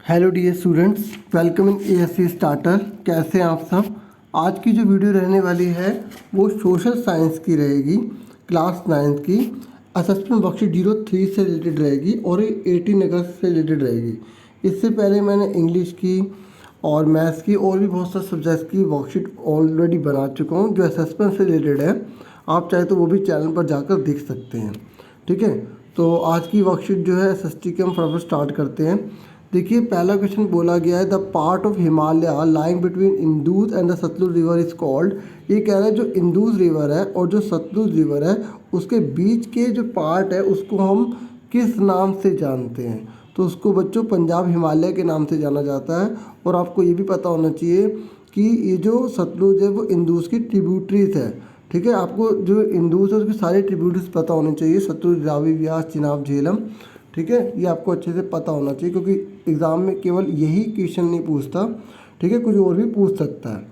Hello dear students, welcome in ASC starter. कैसे हैं आप सब। आज की जो वीडियो रहने वाली है वो सोशल साइंस की रहेगी, क्लास 9 की। असेसमेंट वर्कशीट 03 से रिलेटेड रहेगी और ये 18 अगस्त से रिलेटेड रहेगी। इससे पहले मैंने इंग्लिश की और मैथ्स की और भी बहुत सारे सब्जेक्ट्स की वर्कशीट ऑलरेडी बना चुका हूँ जो असेसमेंट से रिलेटेड है। आप चाहे तो वो भी चैनल पर जाकर देख सकते हैं। ठीक है, तो आज की वर्कशीट जो है एसएसटी की हम फटाफट स्टार्ट करते हैं। देखिए, पहला क्वेश्चन बोला गया है the part of Himalaya lying between Indus and the Sutlej river is called. ये कह रहा है जो इंदुज रिवर है और जो सतलुज रिवर है उसके बीच के जो पार्ट है उसको हम किस नाम से जानते हैं। तो उसको बच्चों पंजाब हिमालय के नाम से जाना जाता है। और आपको ये भी पता होना चाहिए कि ये जो सतलुज है वो इंदुज की ट्रिब्यूटरीज है। ठीक है, आपको जो इंदुज है उसकी सारी ट्रिब्यूटरीज पता होनी चाहिए, सतलुज, रावी, ब्यास, चिनाब, झेलम। ठीक है, ये आपको अच्छे से पता होना चाहिए क्योंकि एग्ज़ाम में केवल यही क्वेश्चन नहीं पूछता। ठीक है, कुछ और भी पूछ सकता है।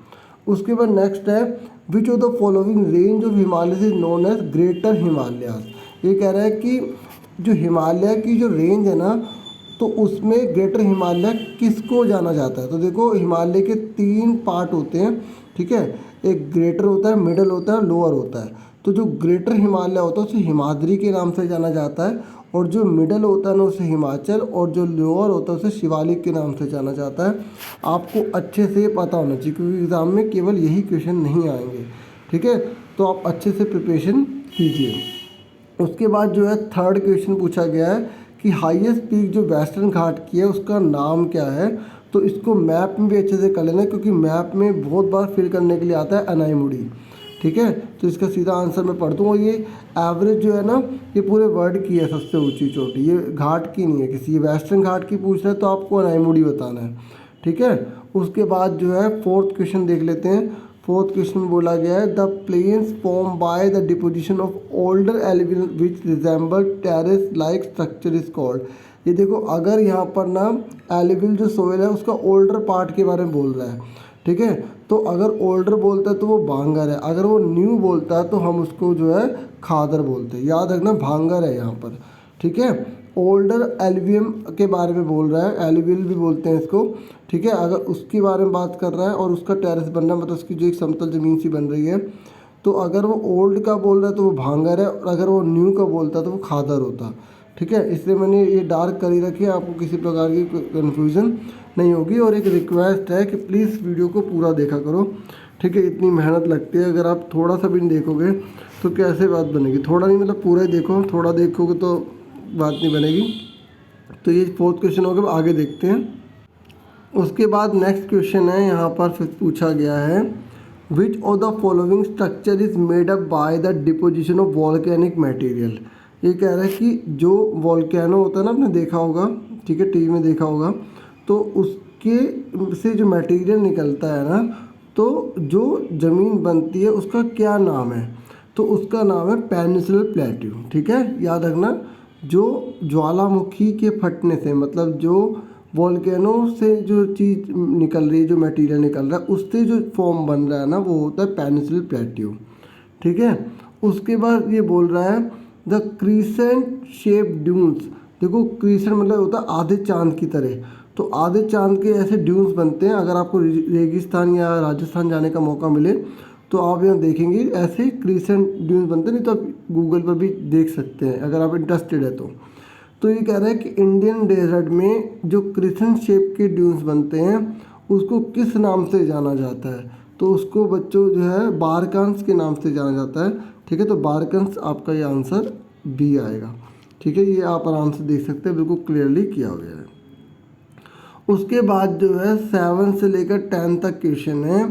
उसके बाद नेक्स्ट है which of the following range of Himalaya is known as greater Himalayas. ये कह रहा है कि जो हिमालय की जो रेंज है ना तो उसमें ग्रेटर हिमालय किसको जाना जाता है। तो देखो, हिमालय के 3 पार्ट होते हैं। ठीक है, एक ग्रेटर होता है, मिडल होता है, लोअर होता है। तो जो ग्रेटर हिमालय होता है उसे हिमाद्री के नाम से जाना जाता है और जो मिडल होता है ना उसे हिमाचल और जो लोअर होता है उसे शिवालिक के नाम से जाना जाता है। आपको अच्छे से पता होना चाहिए क्योंकि एग्ज़ाम में केवल यही क्वेश्चन नहीं आएंगे। ठीक है, तो आप अच्छे से प्रिपरेशन कीजिए। उसके बाद जो है थर्ड क्वेश्चन पूछा गया है कि हाईएस्ट पीक जो वेस्टर्न घाट की है उसका नाम क्या है। तो इसको मैप में भी अच्छे से कर लेना क्योंकि मैप में बहुत बार फिल करने के लिए आता है अनाईमुड़ी। ठीक है, तो इसका सीधा आंसर मैं पढ़ दूँ। और ये एवरेज जो है ना ये पूरे वर्ल्ड की है सबसे ऊंची चोटी, ये घाट की नहीं है किसी। वेस्टर्न घाट की पूछ रहे हैं तो आपको अनाईमुड़ी बताना है। ठीक है, उसके बाद जो है फोर्थ क्वेश्चन देख लेते हैं। फोर्थ क्वेश्चन बोला गया है the plains form by the deposition of older alluvial which resemble terrace like structure is called. ये देखो, अगर यहाँ पर ना एल्यूवियल जो सोइल है उसका ओल्डर पार्ट के बारे में बोल रहा है। ठीक है, तो अगर ओल्डर बोलता है तो वो भांगर है, अगर वो न्यू बोलता है तो हम उसको जो है खादर बोलते हैं। याद रखना, भांगर है यहाँ पर। ठीक है, ओल्डर एल्यूवियम के बारे में बोल रहा है, एल्यूवियल भी बोलते हैं इसको। ठीक है, अगर उसके बारे में बात कर रहा है और उसका टेरेस बन रहा है मतलब उसकी जो एक समतल ज़मीन सी बन रही है, तो अगर वो ओल्ड का बोल रहा है तो वो भांगर है और अगर वो न्यू का बोलता है तो वो खादर होता। ठीक है, इसलिए मैंने ये डार्क कर ही रखी है, आपको किसी प्रकार की कन्फ्यूज़न नहीं होगी। और एक रिक्वेस्ट है कि प्लीज़ वीडियो को पूरा देखा करो। ठीक है, इतनी मेहनत लगती है, अगर आप थोड़ा सा भी नहीं देखोगे तो कैसे बात बनेगी। थोड़ा नहीं मतलब पूरा ही देखो, थोड़ा देखोगे तो बात नहीं बनेगी। तो ये फोर्थ क्वेश्चन हो गया, आगे देखते हैं। उसके बाद नेक्स्ट क्वेश्चन है, यहाँ पर फिर पूछा गया है which of the following structure is made up by the deposition of volcanic material. ये कह रहा है कि जो वॉल्केनो होता है ना, आपने देखा होगा, ठीक है, टीवी में देखा होगा, तो उसके से जो मटेरियल निकलता है ना तो जो ज़मीन बनती है उसका क्या नाम है। तो उसका नाम है पेनिनसुलर प्लेट्यू। ठीक है, याद रखना, जो ज्वालामुखी के फटने से मतलब जो वॉल्केनो से जो चीज़ निकल रही है, जो मटेरियल निकल रहा है उससे जो फॉर्म बन रहा है ना वो होता है पेनिनसुलर प्लेट्यू। ठीक है, उसके बाद ये बोल रहा है द क्रीसेंट शेप ड्यून्स। देखो, क्रीसेंट मतलब होता है आधे चांद की तरह। तो आधे चांद के ऐसे ड्यून्स बनते हैं। अगर आपको रेगिस्तान या राजस्थान जाने का मौका मिले तो आप यहाँ देखेंगे ऐसे क्रीसेंट ड्यून्स बनते हैं, नहीं तो आप गूगल पर भी देख सकते हैं अगर आप इंटरेस्टेड है तो ये कह रहा है कि इंडियन डेजर्ट में जो क्रिसेंट शेप के ड्यून्स बनते हैं उसको किस नाम से जाना जाता है। तो उसको बच्चों जो है बारकांस के नाम से जाना जाता है। ठीक है, तो बारकांस आपका ये आंसर बी आएगा। ठीक है, ये आप आराम से देख सकते हैं, बिल्कुल क्लियरली किया गया है। उसके बाद जो है 7 से लेकर 10 तक क्वेश्चन है।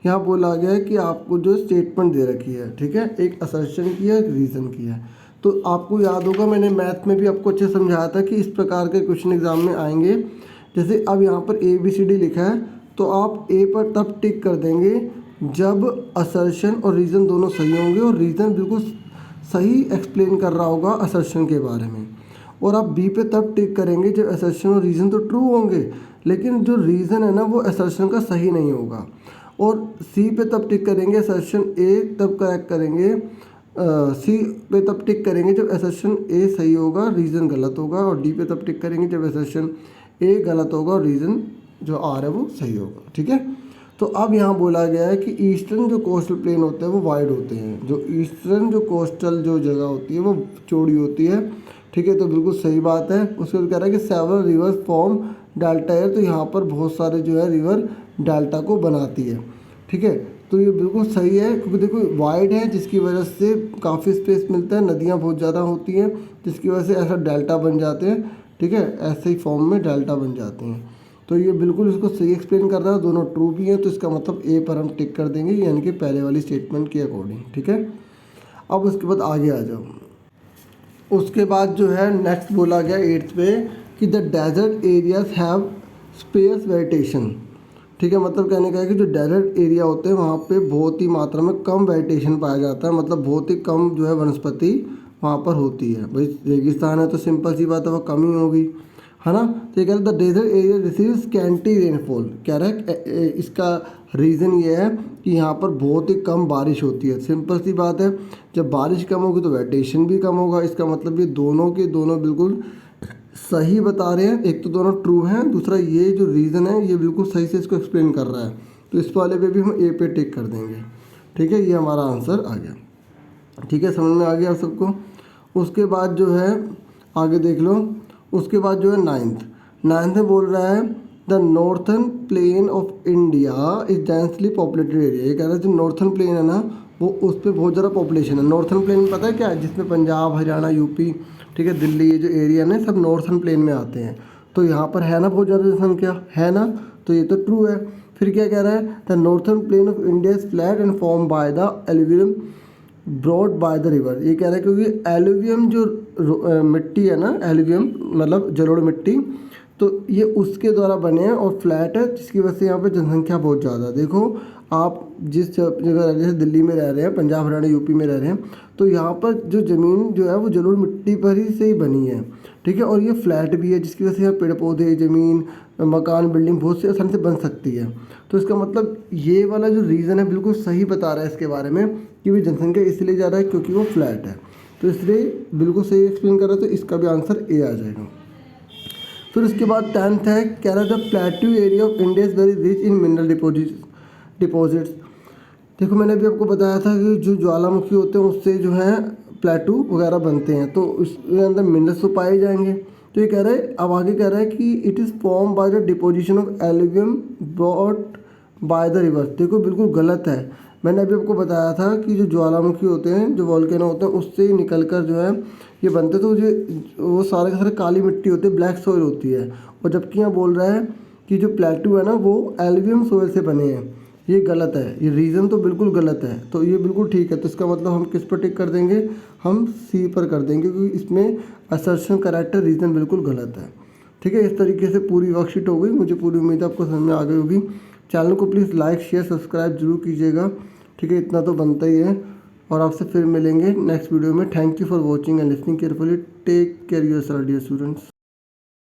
यहाँ बोला गया है कि आपको जो स्टेटमेंट दे रखी है, ठीक है, एक असर्शन की है, एक रीज़न की है। तो आपको याद होगा मैंने मैथ में भी आपको अच्छे समझाया था कि इस प्रकार के क्वेश्चन एग्जाम में आएंगे। जैसे अब यहाँ पर ABCD लिखा है तो आप ए पर तब टिक कर देंगे जब असर्शन और रीज़न दोनों सही होंगे और रीज़न बिल्कुल सही एक्सप्लेन कर रहा होगा असर्शन के बारे में। और आप बी पे तब टिक करेंगे जब असर्शन और रीज़न तो ट्रू होंगे लेकिन जो रीज़न है ना वो असर्शन का सही नहीं होगा। और सी पे तब टिक करेंगे, असर्शन ए तब करेक्ट करेंगे, सी पे तब टिक करेंगे जब असर्शन ए सही होगा, रीज़न गलत होगा। और डी पे तब टिक करेंगे जब असर्शन ए गलत होगा और रीज़न जो आर है वो सही होगा। ठीक है, तो अब यहाँ बोला गया है कि ईस्टर्न जो कोस्टल प्लेन होते हैं वो वाइड होते हैं, जो ईस्टर्न जो कोस्टल जो जगह होती है वो चौड़ी होती है। ठीक है, तो बिल्कुल सही बात है। उसके बाद कह रहा है कि several reverse form delta air, तो यहाँ पर बहुत सारे जो है रिवर डेल्टा को बनाती है। ठीक है, तो ये बिल्कुल सही है, क्योंकि देखो वाइड है जिसकी वजह से काफ़ी स्पेस मिलता है, नदियाँ बहुत ज़्यादा होती हैं जिसकी वजह से ऐसा डेल्टा बन जाते हैं। ठीक है, ऐसे ही फॉर्म में डेल्टा बन जाते हैं। तो ये बिल्कुल इसको सही एक्सप्लेन कर रहा है, दोनों ट्रू भी हैं, तो इसका मतलब ए पर हम टिक कर देंगे, यानी कि पहले वाली स्टेटमेंट के अकॉर्डिंग। ठीक है, अब उसके बाद आगे आ जाओ। उसके बाद जो है नेक्स्ट बोला गया 8th पे कि the desert areas have space vegetation. ठीक है, मतलब कहने का है कि जो डेजर्ट एरिया होते हैं वहाँ पे बहुत ही मात्रा में कम वेजिटेशन पाया जाता है, मतलब बहुत ही कम जो है वनस्पति वहाँ पर होती है। भाई रेगिस्तान है तो सिंपल सी बात है वो कम ही होगी, है ना। तो ये कह रहे the desert area receive scanty rainfall, कह रहा है इसका रीज़न ये है कि यहाँ पर बहुत ही कम बारिश होती है। सिंपल सी बात है, जब बारिश कम होगी तो वेजिटेशन भी कम होगा। इसका मतलब ये दोनों के दोनों बिल्कुल सही बता रहे हैं, एक तो दोनों ट्रू हैं, दूसरा ये जो रीज़न है ये बिल्कुल सही से इसको एक्सप्लेन कर रहा है। तो इस वाले पे भी हम ए पे टिक कर देंगे। ठीक है, ये हमारा आंसर आ गया। ठीक है, समझ में आ गया आप सबको। उसके बाद जो है आगे देख लो। उसके बाद जो है नाइन्थ में बोल रहा है the northern plain of India is densely populated area. ये कह रहा है जो नॉर्थन प्लेन है ना वो उस पर बहुत ज़्यादा पॉपुलेशन है। नॉर्थन प्लेन पता है क्या है, जिसमें पंजाब, हरियाणा, यूपी, ठीक है, दिल्ली, ये जो एरिया ना सब नॉर्थन प्लेन में आते हैं। तो यहाँ पर है ना बहुत ज़्यादा जनसंख्या, है ना, तो ये तो ट्रू है। फिर क्या कह रहा है the northern plain of India is flat and form by the alluvium brought by the river. ये कह रहा है क्योंकि एल्यूवियम जो मिट्टी है ना, एल्यूवियम मतलब जलोढ़ मिट्टी, तो ये उसके द्वारा बने हैं और फ्लैट है, जिसकी वजह से यहाँ पे जनसंख्या बहुत ज़्यादा है। देखो आप जिस जगह जैसे दिल्ली में रह रहे हैं, पंजाब, हरियाणा, यूपी में रह रहे हैं, तो यहाँ पर जो ज़मीन जो है वो जलोढ़ मिट्टी पर ही से ही बनी है। ठीक है, और ये फ्लैट भी है, जिसकी वजह से यहाँ पेड़ पौधे, ज़मीन, मकान, बिल्डिंग बहुत से आसानी से बन सकती है। तो इसका मतलब ये वाला जो रीज़न है बिल्कुल सही बता रहा है इसके बारे में कि भाई जनसंख्या इसलिए ज़्यादा है क्योंकि वो फ्लैट है। तो इसलिए बिल्कुल सही एक्सप्लेन कर रहा है, तो इसका भी आंसर ए आ जाएगा। फिर उसके बाद 10th है, कह रहा है the plateau area of India is very rich in mineral deposits. देखो मैंने अभी आपको बताया था कि जो ज्वालामुखी होते हैं उससे जो है प्लेटू वगैरह बनते हैं, तो उसके अंदर मिनरल्स तो पाए जाएंगे। तो ये कह रहा है, अब आगे कह रहा है कि it is form by the deposition of alluvium brought by the river. देखो बिल्कुल गलत है। मैंने अभी आपको बताया था कि जो ज्वालामुखी होते हैं, जो वॉल्केनो होते हैं, उससे ही निकल कर जो है ये बनते, तो वो सारे के सारे काली मिट्टी होती है, ब्लैक सॉइल होती है। और जबकि यहाँ बोल रहा है कि जो प्लेटू है ना वो एल्यूवियम सॉइल से बने हैं, ये गलत है। ये रीज़न तो बिल्कुल गलत है, तो ये बिल्कुल ठीक है। तो इसका मतलब हम किस पर टिक कर देंगे, हम सी पर कर देंगे, क्योंकि इसमें असर्शन करेक्ट है, रीज़न बिल्कुल गलत है। ठीक है, इस तरीके से पूरी वर्कशीट हो गई। मुझे पूरी उम्मीद है आपको समझ में आ गई होगी। चैनल को प्लीज़ लाइक, शेयर, सब्सक्राइब जरूर कीजिएगा। ठीक है, इतना तो बनता ही है। और आपसे फिर मिलेंगे नेक्स्ट वीडियो में। Thank you for watching and listening carefully. Take care yourself dear students.